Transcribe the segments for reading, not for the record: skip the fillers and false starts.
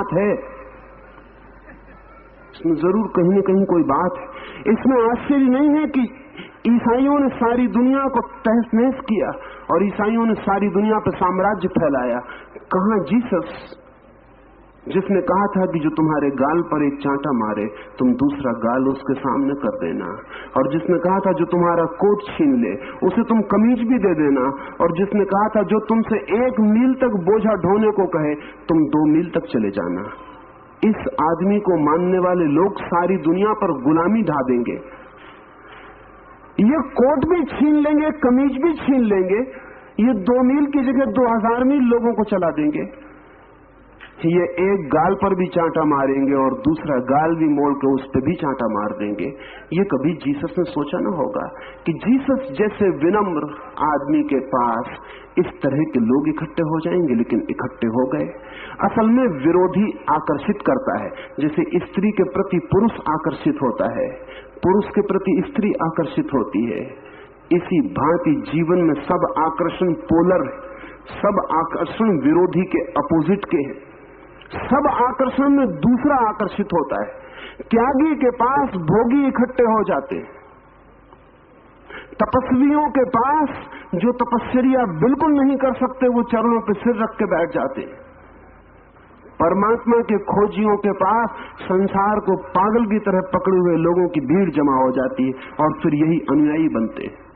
बात है, इसमें जरूर कहीं न कहीं कोई बात है। इसमें आश्चर्य नहीं है कि ईसाइयों ने सारी दुनिया को तहस नहस किया और ईसाइयों ने सारी दुनिया पर साम्राज्य फैलाया। कहां जीसस, जिसने कहा था कि जो तुम्हारे गाल पर एक चांटा मारे तुम दूसरा गाल उसके सामने कर देना, और जिसने कहा था जो तुम्हारा कोट छीन ले उसे तुम कमीज भी दे देना, और जिसने कहा था जो तुमसे 1 मील तक बोझा ढोने को कहे तुम 2 मील तक चले जाना। इस आदमी को मानने वाले लोग सारी दुनिया पर गुलामी ढा देंगे। ये कोट भी छीन लेंगे, कमीज भी छीन लेंगे, ये 2 मील की जगह 2000 मील लोगों को चला देंगे। ये एक गाल पर भी चांटा मारेंगे और दूसरा गाल भी मोड़ के उस पर भी चांटा मार देंगे। ये कभी जीसस ने सोचा न होगा कि जीसस जैसे विनम्र आदमी के पास इस तरह के लोग इकट्ठे हो जाएंगे, लेकिन इकट्ठे हो गए। असल में विरोधी आकर्षित करता है, जैसे स्त्री के प्रति पुरुष आकर्षित होता है, पुरुष के प्रति स्त्री आकर्षित होती है। इसी भांति जीवन में सब आकर्षण पोलर, सब आकर्षण विरोधी के अपोजिट के हैं। सब आकर्षण में दूसरा आकर्षित होता है। त्यागी के पास भोगी इकट्ठे हो जाते हैं, तपस्वियों के पास जो तपस्या बिल्कुल नहीं कर सकते वो चरणों पर सिर रख के बैठ जाते हैं। परमात्मा के खोजियों के पास संसार को पागल की तरह पकड़े हुए लोगों की भीड़ जमा हो जाती है और फिर यही अनुयायी बनते हैं।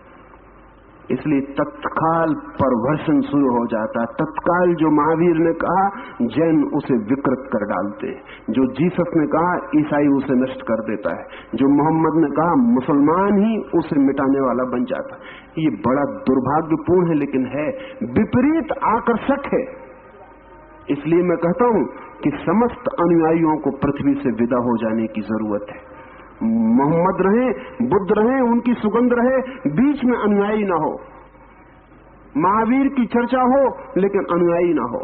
इसलिए तत्काल परवर्षण शुरू हो जाता। तत्काल जो महावीर ने कहा जैन उसे विकृत कर देते, जो जीसस ने कहा ईसाई उसे नष्ट कर देता है, जो मोहम्मद ने कहा मुसलमान ही उसे मिटाने वाला बन जाता। ये बड़ा दुर्भाग्यपूर्ण है, लेकिन है, विपरीत आकर्षक है। इसलिए मैं कहता हूं कि समस्त अनुयायियों को पृथ्वी से विदा हो जाने की जरूरत है। मोहम्मद रहे, बुद्ध रहे, उनकी सुगंध रहे, बीच में अनुयायी ना हो। महावीर की चर्चा हो लेकिन अनुयायी ना हो।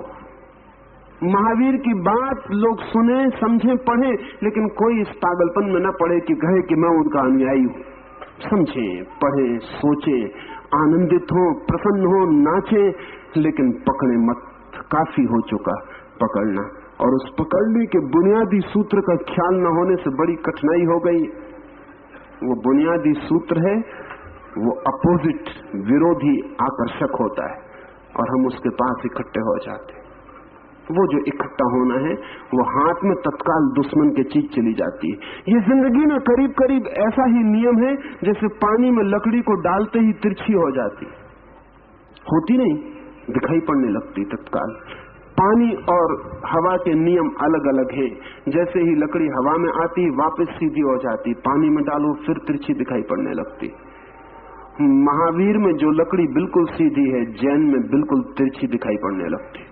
महावीर की बात लोग सुने, समझें, पढ़ें, लेकिन कोई इस पागलपन में न पड़े कि कहे कि मैं उनका अनुयायी हूं। समझें, पढ़ें, सोचें, आनंदित हो, प्रसन्न हो, नाचें, लेकिन पकड़े मत। काफी हो चुका पकड़ना, और उस पकड़ने के बुनियादी सूत्र का ख्याल न होने से बड़ी कठिनाई हो गई। वो बुनियादी सूत्र है, वो अपोजिट, विरोधी आकर्षक होता है और हम उसके पास इकट्ठे हो जाते हैं। वो जो इकट्ठा होना है वो हाथ में तत्काल दुश्मन की चीज चली जाती है। ये जिंदगी में करीब करीब ऐसा ही नियम है जैसे पानी में लकड़ी को डालते ही तिरछी हो जाती, होती नहीं, दिखाई पड़ने लगती तत्काल। पानी और हवा के नियम अलग अलग हैं। जैसे ही लकड़ी हवा में आती वापस सीधी हो जाती, पानी में डालो फिर तिरछी दिखाई पड़ने लगती। महावीर में जो लकड़ी बिल्कुल सीधी है, जैन में बिल्कुल तिरछी दिखाई पड़ने लगती।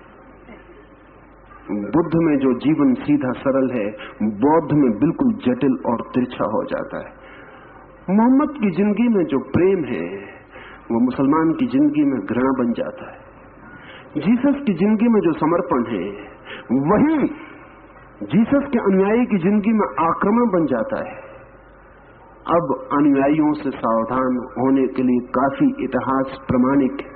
बुद्ध में जो जीवन सीधा सरल है, बौद्ध में बिल्कुल जटिल और तिरछा हो जाता है। मोहम्मद की जिंदगी में जो प्रेम है वो मुसलमान की जिंदगी में घृणा बन जाता है। जीसस की जिंदगी में जो समर्पण है वही जीसस के अनुयायी की जिंदगी में आक्रमण बन जाता है। अब अनुयायियों से सावधान होने के लिए काफी इतिहास प्रमाणिक है।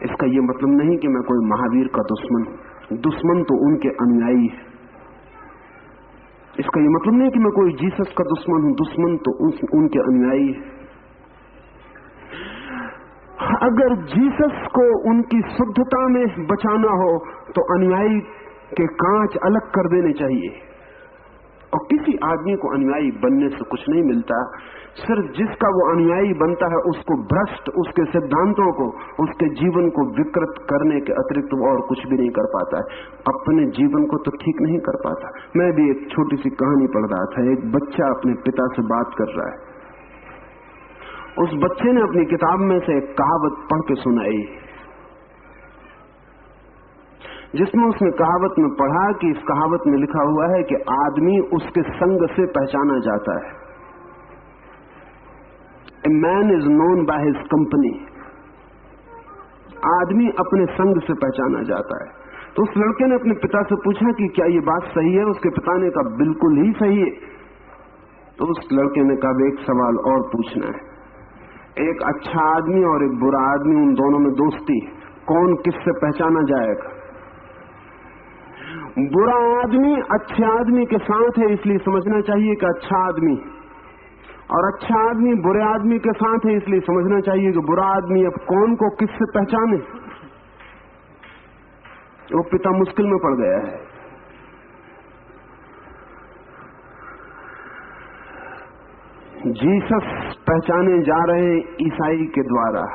इसका यह मतलब नहीं कि मैं कोई महावीर का दुश्मन हूं, दुश्मन तो उनके अनुयायी है। इसका यह मतलब नहीं कि मैं कोई जीसस का दुश्मन हूं, दुश्मन तो उनके अनुयायी है। अगर जीसस को उनकी शुद्धता में बचाना हो तो अनुयायी के कांच अलग कर देने चाहिए। और किसी आदमी को अनुयायी बनने से कुछ नहीं मिलता, सिर्फ जिसका वो अनुयायी बनता है उसको भ्रष्ट, उसके सिद्धांतों को, उसके जीवन को विकृत करने के अतिरिक्त वो और कुछ भी नहीं कर पाता है। अपने जीवन को तो ठीक नहीं कर पाता। मैं भी एक छोटी सी कहानी पढ़ रहा था। एक बच्चा अपने पिता से बात कर रहा है। उस बच्चे ने अपनी किताब में से एक कहावत पढ़ के सुनाई, जिसमें उसने कहावत में पढ़ा कि इस कहावत में लिखा हुआ है कि आदमी उसके संग से पहचाना जाता है। A man is known by his company. आदमी अपने संग से पहचाना जाता है। तो उस लड़के ने अपने पिता से पूछा कि क्या ये बात सही है? उसके पिता ने कहा बिल्कुल ही सही है। तो उस लड़के ने कहा एक सवाल और पूछना है। एक अच्छा आदमी और एक बुरा आदमी, उन दोनों में दोस्ती, कौन किससे पहचाना जाएगा? बुरा आदमी अच्छे आदमी के साथ है, इसलिए समझना चाहिए कि अच्छा आदमी, और अच्छा आदमी बुरे आदमी के साथ है, इसलिए समझना चाहिए कि बुरा आदमी। अब कौन को किससे पहचाने? वो पिता मुश्किल में पड़ गया है। जीसस पहचाने जा रहे हैं ईसाई के द्वारा,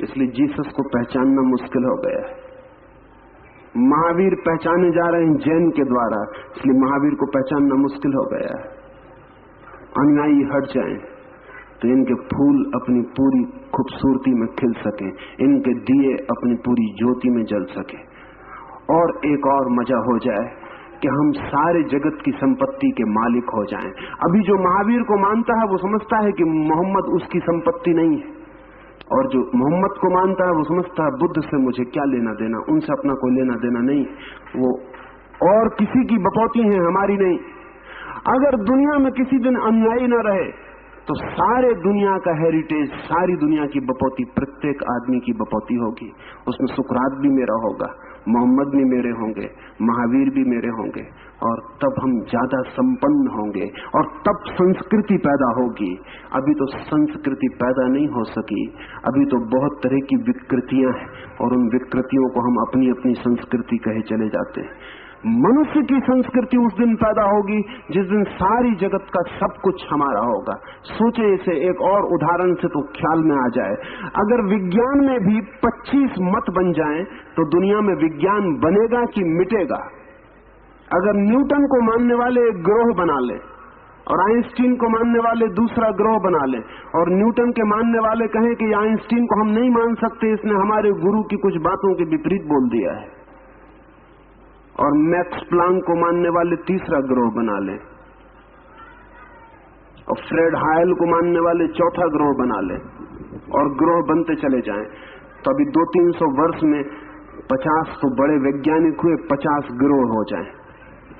इसलिए जीसस को पहचानना मुश्किल हो गया है। महावीर पहचाने जा रहे हैं जैन के द्वारा, इसलिए महावीर को पहचानना मुश्किल हो गया है। अनुयायी हट जाएं तो इनके फूल अपनी पूरी खूबसूरती में खिल सके, इनके दिए अपनी पूरी ज्योति में जल सके, और एक और मजा हो जाए कि हम सारे जगत की संपत्ति के मालिक हो जाएं। अभी जो महावीर को मानता है वो समझता है कि मोहम्मद उसकी संपत्ति नहीं है, और जो मोहम्मद को मानता है वो समझता है बुद्ध से मुझे क्या लेना देना, उनसे अपना कोई लेना देना नहीं, वो और किसी की बपौती है, हमारी नहीं। अगर दुनिया में किसी दिन अनुयायी न रहे तो सारे दुनिया का हेरिटेज, सारी दुनिया की बपौती प्रत्येक आदमी की बपौती होगी। उसमें सुकरात भी मेरा होगा, मोहम्मद भी मेरे होंगे, महावीर भी मेरे होंगे, और तब हम ज्यादा संपन्न होंगे, और तब संस्कृति पैदा होगी। अभी तो संस्कृति पैदा नहीं हो सकी, अभी तो बहुत तरह की विकृतियां हैं, और उन विकृतियों को हम अपनी अपनी संस्कृति कहे चले जाते हैं। मनुष्य की संस्कृति उस दिन पैदा होगी जिस दिन सारी जगत का सब कुछ हमारा होगा। सोचे इसे एक और उदाहरण से तो ख्याल में आ जाए। अगर विज्ञान में भी 25 मत बन जाएं तो दुनिया में विज्ञान बनेगा कि मिटेगा? अगर न्यूटन को मानने वाले एक ग्रोह बना ले, और आइंस्टीन को मानने वाले दूसरा ग्रोह बना ले, और न्यूटन के मानने वाले कहें कि आइंस्टीन को हम नहीं मान सकते, इसने हमारे गुरु की कुछ बातों के विपरीत बोल दिया है, और मैक्स प्लांक को मानने वाले तीसरा ग्रोह बना ले, और फ्रेड हायल को मानने वाले चौथा ग्रोह बना ले, और ग्रोह बनते चले जाएं, तो अभी 200-300 वर्ष में 50 तो बड़े वैज्ञानिक हुए, 50 ग्रोह हो जाएं।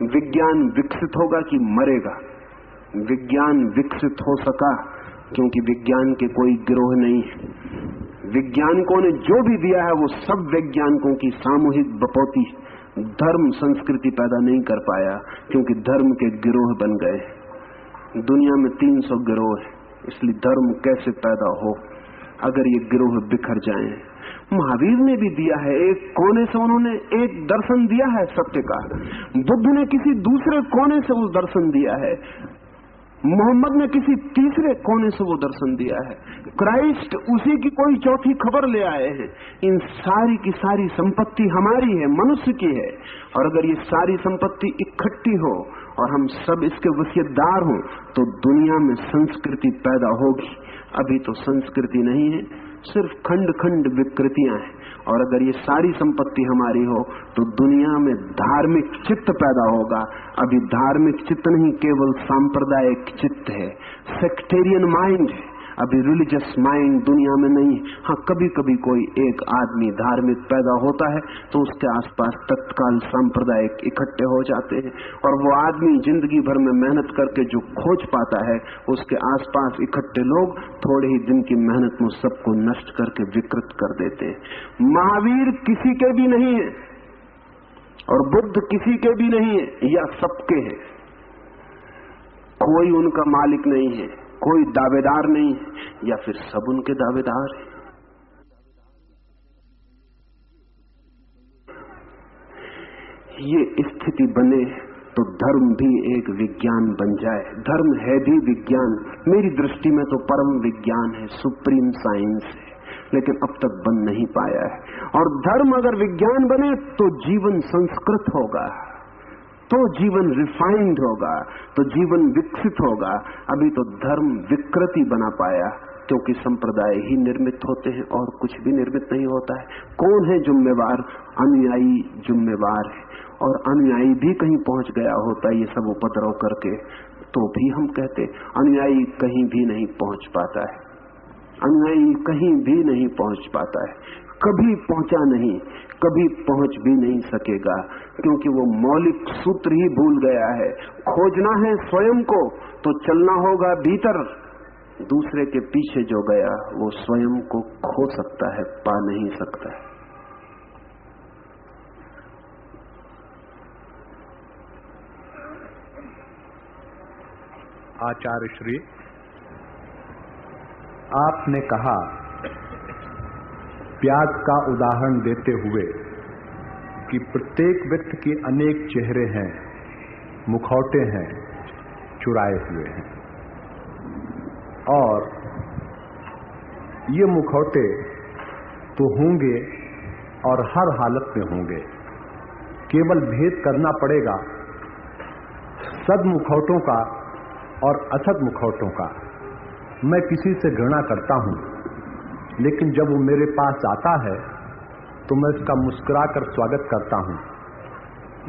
विज्ञान विकसित होगा कि मरेगा? विज्ञान विकसित हो सका क्योंकि विज्ञान के कोई ग्रोह नहीं है। वैज्ञानिकों ने जो भी दिया है वो सब वैज्ञानिकों की सामूहिक बपौती। धर्म संस्कृति पैदा नहीं कर पाया क्योंकि धर्म के गिरोह बन गए। दुनिया में 300 गिरोह है, इसलिए धर्म कैसे पैदा हो अगर ये गिरोह बिखर जाएं? महावीर ने भी दिया है, एक कोने से उन्होंने एक दर्शन दिया है सत्य का, बुद्ध ने किसी दूसरे कोने से वो दर्शन दिया है, मोहम्मद ने किसी तीसरे कोने से वो दर्शन दिया है, क्राइस्ट उसी की कोई चौथी खबर ले आए हैं। इन सारी की सारी संपत्ति हमारी है, मनुष्य की है, और अगर ये सारी संपत्ति इकट्ठी हो और हम सब इसके वसीयतदार हों तो दुनिया में संस्कृति पैदा होगी। अभी तो संस्कृति नहीं है, सिर्फ खंड खंड विकृतियां हैं, और अगर ये सारी संपत्ति हमारी हो तो दुनिया में धार्मिक चित्त पैदा होगा। अभी धार्मिक चित्त नहीं, केवल सांप्रदायिक चित्त है, सेक्टेरियन माइंड है, अभी रिलीजियस माइंड दुनिया में नहीं। हाँ, कभी कभी कोई एक आदमी धार्मिक पैदा होता है तो उसके आसपास तत्काल सांप्रदायिक इकट्ठे हो जाते हैं, और वो आदमी जिंदगी भर में मेहनत करके जो खोज पाता है उसके आसपास इकट्ठे लोग थोड़े ही दिन की मेहनत में सबको नष्ट करके विकृत कर देते हैं। महावीर किसी के भी नहीं है और बुद्ध किसी के भी नहीं है, या सबके है। कोई उनका मालिक नहीं है, कोई दावेदार नहीं है, या फिर सब उनके दावेदार हैं। ये स्थिति बने तो धर्म भी एक विज्ञान बन जाए। धर्म है भी विज्ञान, मेरी दृष्टि में तो परम विज्ञान है, सुप्रीम साइंस है, लेकिन अब तक बन नहीं पाया है। और धर्म अगर विज्ञान बने तो जीवन संस्कृत होगा, तो जीवन रिफाइंड होगा, तो जीवन विकसित होगा। अभी तो धर्म विकृति बना पाया क्योंकि संप्रदाय ही निर्मित होते हैं और कुछ भी निर्मित नहीं होता है। कौन है जिम्मेवार? अनुयायी जिम्मेवार है, और अनुयायी भी कहीं पहुंच गया होता ये सब उपद्रव करके तो भी हम कहते अनुयायी कहीं भी नहीं पहुंच पाता है, अनुयायी कहीं भी नहीं पहुंच पाता है, कभी पहुंचा नहीं, कभी पहुंच भी नहीं सकेगा, क्योंकि वो मौलिक सूत्र ही भूल गया है। खोजना है स्वयं को तो चलना होगा भीतर, दूसरे के पीछे जो गया वो स्वयं को खो सकता है, पा नहीं सकता है। आचार्य श्री, आपने कहा प्याज का उदाहरण देते हुए कि प्रत्येक व्यक्ति के अनेक चेहरे हैं, मुखौटे हैं, चुराए हुए हैं, और ये मुखौटे तो होंगे और हर हालत में होंगे। केवल भेद करना पड़ेगा सद मुखौटों का और असद मुखौटों का। मैं किसी से घृणा करता हूं, लेकिन जब वो मेरे पास आता है तो मैं उसका मुस्कुराकर स्वागत करता हूं।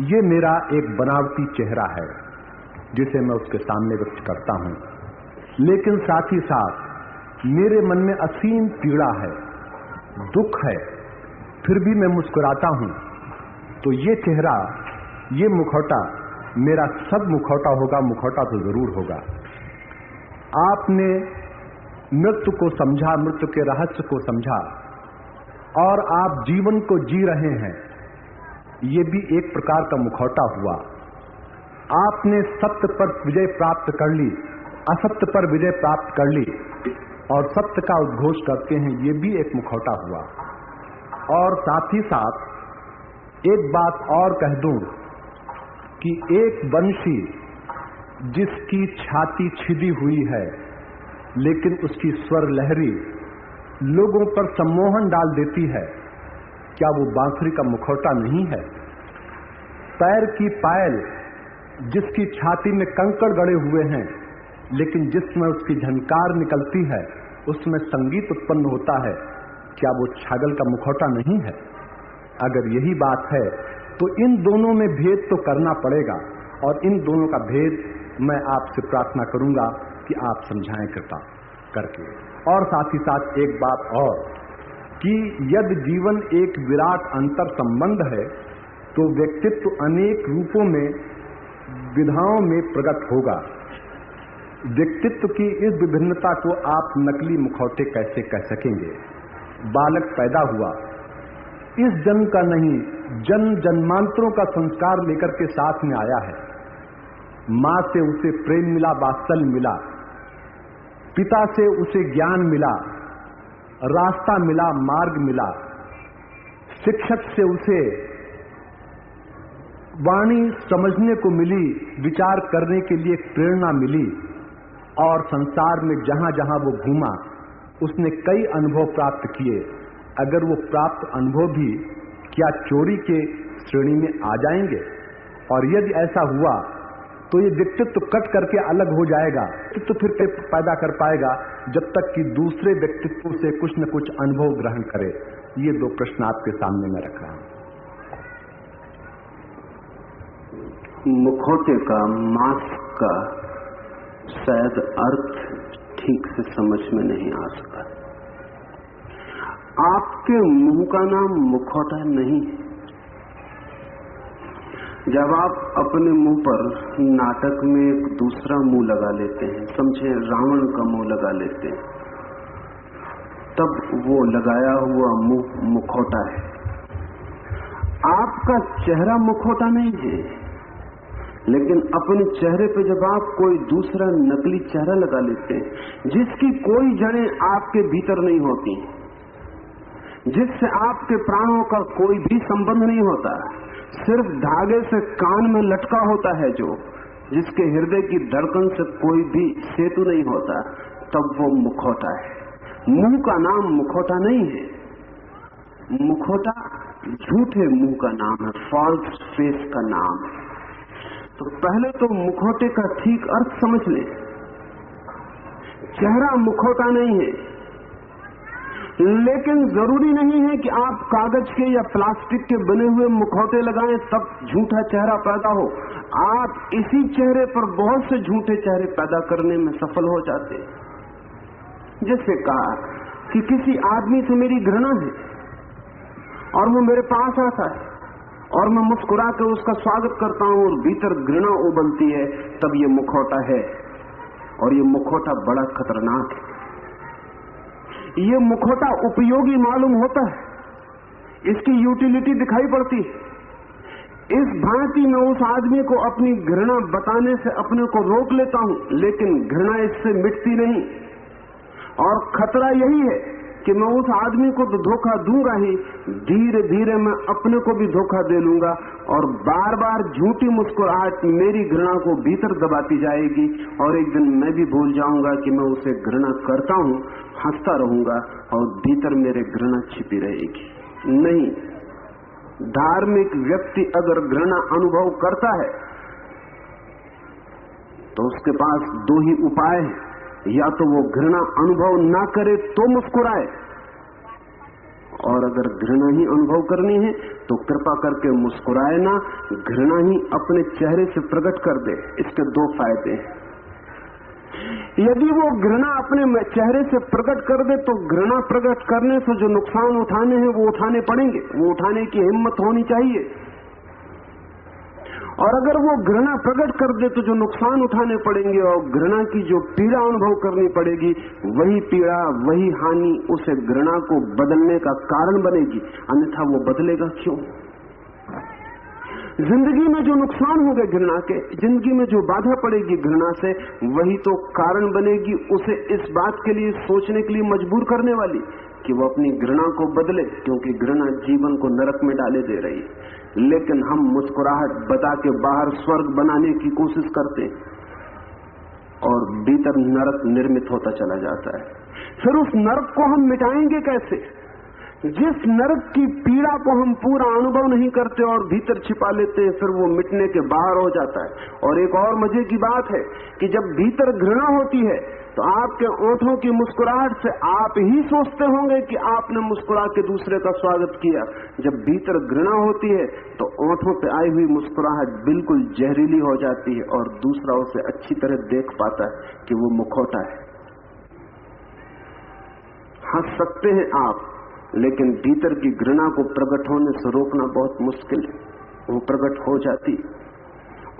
ये मेरा एक बनावटी चेहरा है जिसे मैं उसके सामने व्यक्त करता हूं, लेकिन साथ ही साथ मेरे मन में असीम पीड़ा है, दुख है, फिर भी मैं मुस्कुराता हूं। तो ये चेहरा, ये मुखौटा मेरा सब मुखौटा होगा, मुखौटा तो जरूर होगा। आपने मृत्यु को समझा, मृत्यु के रहस्य को समझा, और आप जीवन को जी रहे हैं, ये भी एक प्रकार का मुखौटा हुआ। आपने सत्य पर विजय प्राप्त कर ली, असत्य पर विजय प्राप्त कर ली, और सत्य का उद्घोष करते हैं, ये भी एक मुखौटा हुआ। और साथ ही साथ एक बात और कह दूं कि एक वंशी जिसकी छाती छिदी हुई है लेकिन उसकी स्वर लहरी लोगों पर सम्मोहन डाल देती है, क्या वो बांसुरी का मुखौटा नहीं है? पैर की पायल जिसकी छाती में कंकड़ गड़े हुए हैं लेकिन जिसमें उसकी झनकार निकलती है, उसमें संगीत उत्पन्न होता है, क्या वो छागल का मुखौटा नहीं है? अगर यही बात है तो इन दोनों में भेद तो करना पड़ेगा, और इन दोनों का भेद मैं आपसे प्रार्थना करूंगा कि आप समझाएं कृपा करके। और साथ ही साथ एक बात और कि यदि जीवन एक विराट अंतर संबंध है तो व्यक्तित्व अनेक रूपों में, विधाओं में प्रकट होगा। व्यक्तित्व की इस विभिन्नता को आप नकली मुखौटे कैसे कह सकेंगे? बालक पैदा हुआ, इस जन्म का नहीं, जन्म जन्मांतरों का संस्कार लेकर के साथ में आया है। मां से उसे प्रेम मिला, वात्सल्य मिला, पिता से उसे ज्ञान मिला, रास्ता मिला, मार्ग मिला, शिक्षक से उसे वाणी समझने को मिली, विचार करने के लिए प्रेरणा मिली, और संसार में जहां जहां वो घूमा उसने कई अनुभव प्राप्त किए। अगर वो प्राप्त अनुभव भी क्या चोरी के श्रेणी में आ जाएंगे? और यदि ऐसा हुआ तो ये व्यक्तित्व कट करके अलग हो जाएगा, तो फिर पैदा कर पाएगा जब तक कि दूसरे व्यक्तित्व से कुछ न कुछ अनुभव ग्रहण करे। ये दो प्रश्न आपके सामने मैं रख रहा हूं। मुखौटे का, मास्क का शायद अर्थ ठीक से समझ में नहीं आ सका। आपके मुंह का नाम मुखौटा नहीं है। जब आप अपने मुंह पर नाटक में एक दूसरा मुंह लगा लेते हैं, समझे रावण का मुंह लगा लेते हैं, तब वो लगाया हुआ मुंह मुखौटा है। आपका चेहरा मुखौटा नहीं है, लेकिन अपने चेहरे पे जब आप कोई दूसरा नकली चेहरा लगा लेते हैं जिसकी कोई जड़ें आपके भीतर नहीं होती, जिससे आपके प्राणों का कोई भी संबंध नहीं होता, सिर्फ धागे से कान में लटका होता है, जो जिसके हृदय की धड़कन से कोई भी सेतु नहीं होता, तब वो मुखौटा है। मुंह का नाम मुखौटा नहीं है। मुखौटा झूठे मुंह का नाम है, फॉल्स फेस का नाम है। तो पहले तो मुखौटे का ठीक अर्थ समझ लें। चेहरा मुखौटा नहीं है, लेकिन जरूरी नहीं है कि आप कागज के या प्लास्टिक के बने हुए मुखौटे लगाएं तब झूठा चेहरा पैदा हो। आप इसी चेहरे पर बहुत से झूठे चेहरे पैदा करने में सफल हो जाते हैं। जैसे कहा कि किसी आदमी से मेरी घृणा है और वो मेरे पास आता है और मैं मुस्कुरा कर उसका स्वागत करता हूं और भीतर घृणा उबलती है, तब ये मुखौटा है। और ये मुखौटा बड़ा खतरनाक है। ये मुखौटा उपयोगी मालूम होता है, इसकी यूटिलिटी दिखाई पड़ती है। इस भांति मैं उस आदमी को अपनी घृणा बताने से अपने को रोक लेता हूं, लेकिन घृणा इससे मिटती नहीं। और खतरा यही है कि मैं उस आदमी को तो धोखा दूंगा ही, धीरे धीरे मैं अपने को भी धोखा दे लूंगा और बार बार झूठी मुस्कुराहट मेरी घृणा को भीतर दबाती जाएगी और एक दिन मैं भी भूल जाऊंगा कि मैं उसे घृणा करता हूं, हंसता रहूंगा और भीतर मेरे घृणा छिपी रहेगी। नहीं, धार्मिक व्यक्ति अगर घृणा अनुभव करता है तो उसके पास दो ही उपाय हैं, या तो वो घृणा अनुभव ना करे तो मुस्कुराए, और अगर घृणा ही अनुभव करनी है तो कृपा करके मुस्कुराए ना, घृणा ही अपने चेहरे से प्रकट कर दे। इसके दो फायदे हैं। यदि वो घृणा अपने चेहरे से प्रकट कर दे तो घृणा प्रकट करने से जो नुकसान उठाने हैं वो उठाने पड़ेंगे, वो उठाने की हिम्मत होनी चाहिए। और अगर वो घृणा प्रकट कर दे तो जो नुकसान उठाने पड़ेंगे और घृणा की जो पीड़ा अनुभव करनी पड़ेगी, वही पीड़ा, वही हानि उसे घृणा को बदलने का कारण बनेगी, अन्यथा वो बदलेगा क्यों? जिंदगी में जो नुकसान होंगे घृणा के, जिंदगी में जो बाधा पड़ेगी घृणा से, वही तो कारण बनेगी उसे इस बात के लिए सोचने के लिए मजबूर करने वाली कि वो अपनी घृणा को बदले, क्योंकि घृणा जीवन को नरक में डाले दे रही है। लेकिन हम मुस्कुराहट बता के बाहर स्वर्ग बनाने की कोशिश करते और भीतर नरक निर्मित होता चला जाता है। फिर उस नरक को हम मिटाएंगे कैसे? जिस नरक की पीड़ा को हम पूरा अनुभव नहीं करते और भीतर छिपा लेते हैं, फिर वो मिटने के बाहर हो जाता है। और एक और मजे की बात है कि जब भीतर घृणा होती है तो आपके ओंठों की मुस्कुराहट से आप ही सोचते होंगे कि आपने मुस्कुरा के दूसरे का स्वागत किया। जब भीतर घृणा होती है तो ओंठों पे आई हुई मुस्कुराहट बिल्कुल जहरीली हो जाती है और दूसरा उसे अच्छी तरह देख पाता है कि वो मुखौटा है। हंस सकते हैं आप, लेकिन भीतर की घृणा को प्रकट होने से रोकना बहुत मुश्किल है। वो प्रकट हो जाती,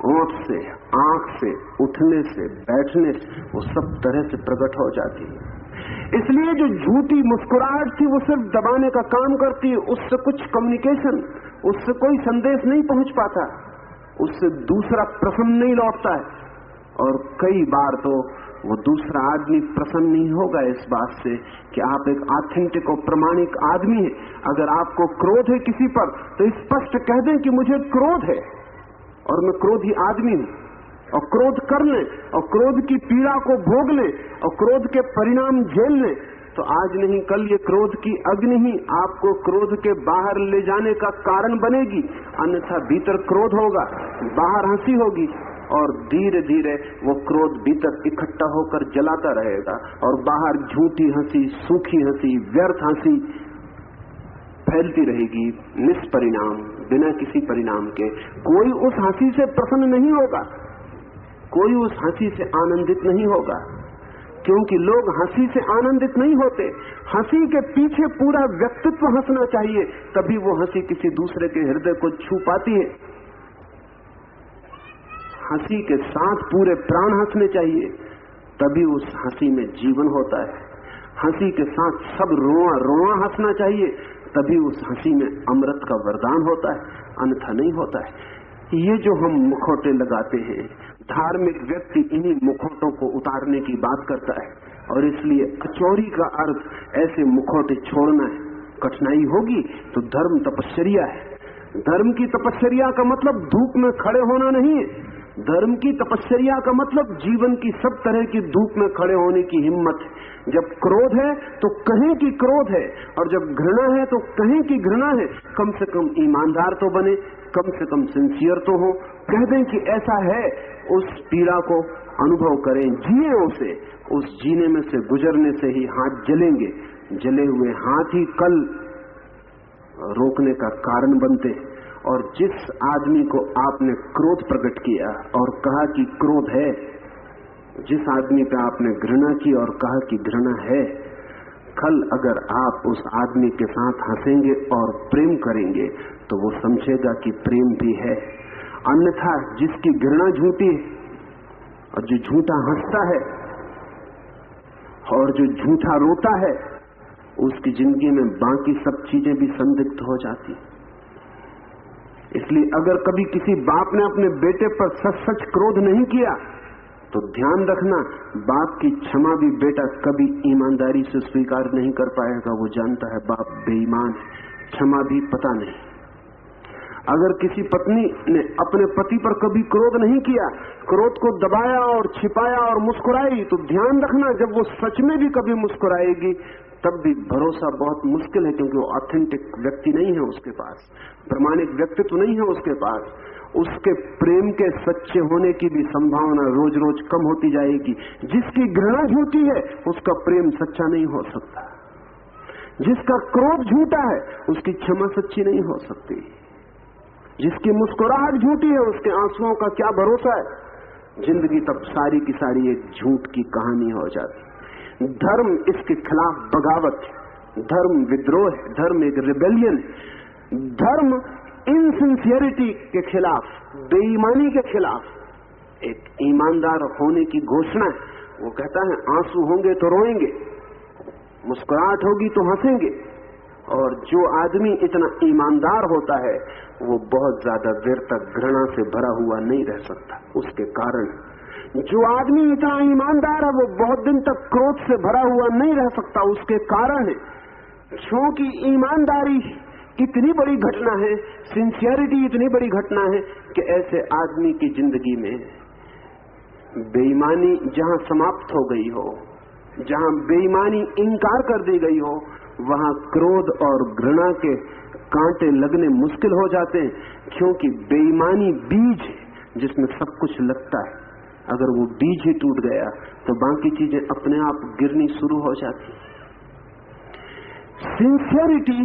ओंठ से, आंख से, उठने से, बैठने से, वो सब तरह से प्रकट हो जाती है। इसलिए जो झूठी मुस्कुराहट थी वो सिर्फ दबाने का काम करती है, उससे कुछ कम्युनिकेशन, उससे कोई संदेश नहीं पहुंच पाता, उससे दूसरा प्रसन्न नहीं लौटता है। और कई बार तो वो दूसरा आदमी प्रसन्न नहीं होगा इस बात से कि आप एक ऑथेंटिक और प्रामाणिक आदमी हैं। अगर आपको क्रोध है किसी पर तो स्पष्ट कह दें कि मुझे क्रोध है और मैं क्रोधी आदमी हूं, और क्रोध कर लें और क्रोध की पीड़ा को भोग लें और क्रोध के परिणाम झेल लें, तो आज नहीं कल ये क्रोध की अग्नि ही आपको क्रोध के बाहर ले जाने का कारण बनेगी। अन्यथा भीतर क्रोध होगा, बाहर हंसी होगी और धीरे धीरे वो क्रोध भीतर इकट्ठा होकर जलाता रहेगा और बाहर झूठी हंसी, सूखी हंसी, व्यर्थ हंसी फैलती रहेगी, निष्परिणाम, बिना किसी परिणाम के। कोई उस हंसी से प्रसन्न नहीं होगा, कोई उस हंसी से आनंदित नहीं होगा, क्योंकि लोग हंसी से आनंदित नहीं होते। हंसी के पीछे पूरा व्यक्तित्व हंसना चाहिए, तभी वो हंसी किसी दूसरे के हृदय को छू पाती है। हंसी के साथ पूरे प्राण हंसने चाहिए, तभी उस हंसी में जीवन होता है। हंसी के साथ सब रोआ रोआ हंसना चाहिए, तभी उस हंसी में अमृत का वरदान होता है, अन्यथा नहीं होता है। ये जो हम मुखौटे लगाते हैं, धार्मिक व्यक्ति इन्हीं मुखौटों को उतारने की बात करता है, और इसलिए कचौरी का अर्थ ऐसे मुखौटे छोड़ना है। कठिनाई होगी तो धर्म तपश्चर्या है। धर्म की तपश्चर्या का मतलब धूप में खड़े होना नहीं है। धर्म की तपश्चर्या का मतलब जीवन की सब तरह की धूप में खड़े होने की हिम्मत है। जब क्रोध है तो कहें कि क्रोध है, और जब घृणा है तो कहें कि घृणा है। कम से कम ईमानदार तो बने, कम से कम सिंसियर तो हो, कह दें कि ऐसा है। उस पीड़ा को अनुभव करें, जिए उसे। उस जीने में से गुजरने से ही हाथ जलेंगे। जले हुए हाथ ही कल रोकने का कारण बनते। और जिस आदमी को आपने क्रोध प्रकट किया और कहा कि क्रोध है, जिस आदमी पे आपने घृणा की और कहा कि घृणा है, कल अगर आप उस आदमी के साथ हंसेंगे और प्रेम करेंगे तो वो समझेगा कि प्रेम भी है। अन्यथा जिसकी घृणा झूठी है और जो झूठा हंसता है और जो झूठा रोता है, उसकी जिंदगी में बाकी सब चीजें भी संदिग्ध हो जाती। इसलिए अगर कभी किसी बाप ने अपने बेटे पर सच सच क्रोध नहीं किया तो ध्यान रखना, बाप की क्षमा भी बेटा कभी ईमानदारी से स्वीकार नहीं कर पाएगा। वो जानता है बाप बेईमान है, क्षमा भी पता नहीं। अगर किसी पत्नी ने अपने पति पर कभी क्रोध नहीं किया, क्रोध को दबाया और छिपाया और मुस्कुराई, तो ध्यान रखना जब वो सच में भी कभी मुस्कुराएगी तब भी भरोसा बहुत मुश्किल है, क्योंकि वो ऑथेंटिक व्यक्ति नहीं है उसके पास, प्रामाणिक व्यक्तित्व नहीं है उसके पास। उसके प्रेम के सच्चे होने की भी संभावना रोज रोज कम होती जाएगी। जिसकी घृणा झूठी है उसका प्रेम सच्चा नहीं हो सकता, जिसका क्रोध झूठा है उसकी क्षमा सच्ची नहीं हो सकती, जिसकी मुस्कुराहट झूठी है उसके आंसुओं का क्या भरोसा है। जिंदगी तब सारी की सारी एक झूठ की कहानी हो जाती। धर्म इसके खिलाफ बगावत है, धर्म विद्रोह है, धर्म एक रिबेलियन है, धर्म इनसिंसियरिटी के खिलाफ, बेईमानी के खिलाफ एक ईमानदार होने की घोषणा है। वो कहता है आंसू होंगे तो रोएंगे, मुस्कुराहट होगी तो हंसेंगे, और जो आदमी इतना ईमानदार होता है वो बहुत ज्यादा देर तक घृणा से भरा हुआ नहीं रह सकता। उसके कारण जो आदमी इतना ईमानदार है वो बहुत दिन तक क्रोध से भरा हुआ नहीं रह सकता। उसके कारण है क्योंकि ईमानदारी इतनी बड़ी घटना है, सिंसियरिटी इतनी बड़ी घटना है कि ऐसे आदमी की जिंदगी में बेईमानी जहां समाप्त हो गई हो, जहां बेईमानी इंकार कर दी गई हो, वहां क्रोध और घृणा के कांटे लगने मुश्किल हो जाते हैं, क्योंकि बेईमानी बीज जिसमें सब कुछ लगता है, अगर वो बीज ही टूट गया तो बाकी चीजें अपने आप गिरनी शुरू हो जाती। सिंसियरिटी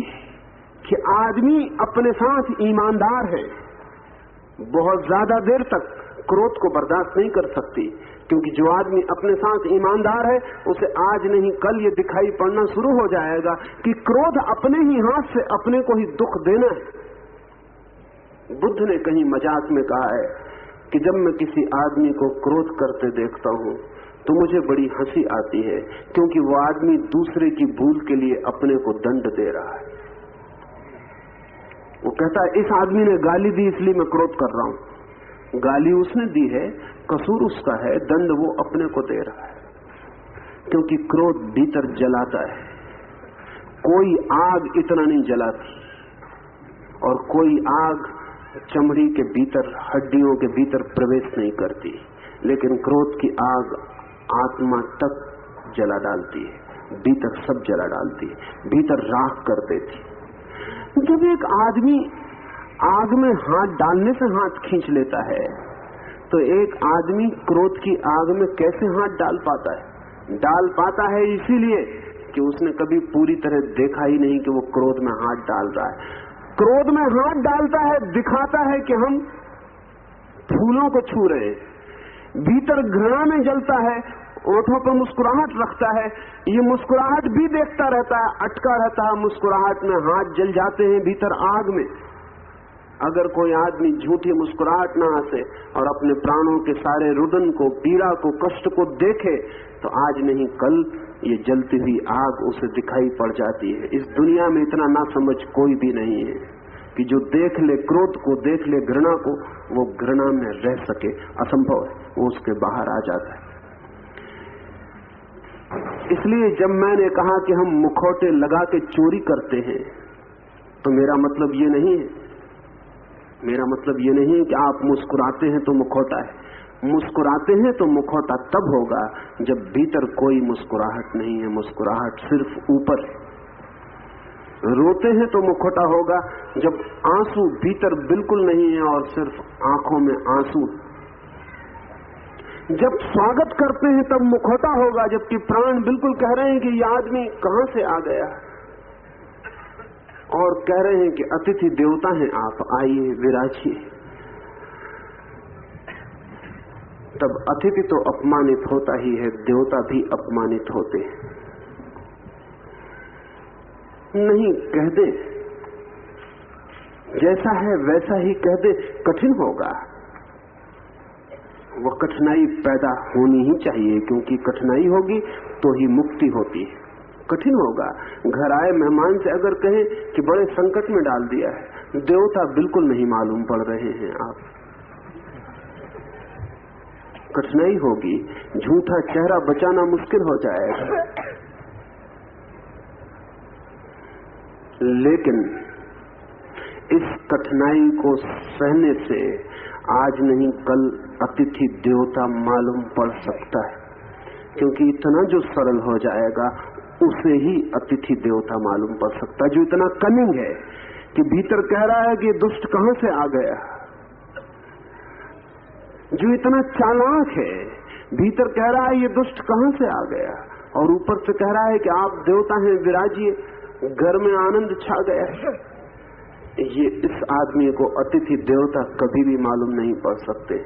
कि आदमी अपने साथ ईमानदार है, बहुत ज्यादा देर तक क्रोध को बर्दाश्त नहीं कर सकती, क्योंकि जो आदमी अपने साथ ईमानदार है उसे आज नहीं कल ये दिखाई पड़ना शुरू हो जाएगा कि क्रोध अपने ही हाथ से अपने को ही दुख देना है। बुद्ध ने कहीं मजाक में कहा है कि जब मैं किसी आदमी को क्रोध करते देखता हूं तो मुझे बड़ी हंसी आती है, क्योंकि वो आदमी दूसरे की भूल के लिए अपने को दंड दे रहा है। वो कहता है इस आदमी ने गाली दी इसलिए मैं क्रोध कर रहा हूं। गाली उसने दी है, कसूर उसका है, दंड वो अपने को दे रहा है, क्योंकि क्रोध भीतर जलाता है। कोई आग इतना नहीं जलाती और कोई आग चमड़ी के भीतर, हड्डियों के भीतर प्रवेश नहीं करती, लेकिन क्रोध की आग आत्मा तक जला डालती है, भीतर सब जला डालती है, भीतर राख कर देती। जब एक आदमी आग में हाथ डालने से हाथ खींच लेता है तो एक आदमी क्रोध की आग में कैसे हाथ डाल पाता है? डाल पाता है इसीलिए कि उसने कभी पूरी तरह देखा ही नहीं कि वो क्रोध में हाथ डाल रहा है। क्रोध में हाथ डालता है, दिखाता है कि हम फूलों को छू रहे हैं, भीतर घृणा में जलता है, ओठों पर मुस्कुराहट रखता है, ये मुस्कुराहट भी देखता रहता है, अटका रहता है, मुस्कुराहट में हाथ जल जाते हैं भीतर आग में। अगर कोई आदमी झूठी मुस्कुराहट न हंसे और अपने प्राणों के सारे रुदन को, पीड़ा को, कष्ट को देखे तो आज नहीं कल ये जलती हुई आग उसे दिखाई पड़ जाती है। इस दुनिया में इतना ना समझ कोई भी नहीं है कि जो देख ले क्रोध को, देख ले घृणा को, वो घृणा में रह सके, असंभव है, वो उसके बाहर आ जाता है। इसलिए जब मैंने कहा कि हम मुखौटे लगा के चोरी करते हैं तो मेरा मतलब ये नहीं है, मेरा मतलब ये नहीं है कि आप मुस्कुराते हैं तो मुखौटा है। मुस्कुराते हैं तो मुखौटा तब होगा जब भीतर कोई मुस्कुराहट नहीं है, मुस्कुराहट सिर्फ ऊपर है। रोते हैं तो मुखौटा होगा जब आंसू भीतर बिल्कुल नहीं है और सिर्फ आंखों में आंसू। जब स्वागत करते हैं तब मुखौटा होगा जबकि प्राण बिल्कुल कह रहे हैं कि ये आदमी कहां से आ गया, और कह रहे हैं कि अतिथि देवता हैं आप, आइए विराजिए। तब अतिथि तो अपमानित होता ही है, देवता भी अपमानित होते हैं। नहीं कह दे, जैसा है वैसा ही कह दे, कठिन होगा। वो कठिनाई पैदा होनी ही चाहिए, क्योंकि कठिनाई होगी तो ही मुक्ति होती है। कठिन होगा। घर आए मेहमान से अगर कहें कि बड़े संकट में डाल दिया है देवता बिल्कुल नहीं मालूम पड़ रहे हैं आप, कठिनाई होगी, झूठा चेहरा बचाना मुश्किल हो जाएगा। लेकिन इस कठिनाई को सहने से आज नहीं कल अतिथि देवता मालूम पड़ सकता है, क्योंकि इतना जो सरल हो जाएगा उसे ही अतिथि देवता मालूम पड़ सकता है। जो इतना कनिंग है कि भीतर कह रहा है कि दुष्ट कहां से आ गया, जो इतना चालाक है भीतर कह रहा है ये दुष्ट कहां से आ गया, और ऊपर से कह रहा है कि आप देवता हैं, विराजिए, घर में आनंद छा गया है, ये इस आदमी को अतिथि देवता कभी भी मालूम नहीं पड़ सकते।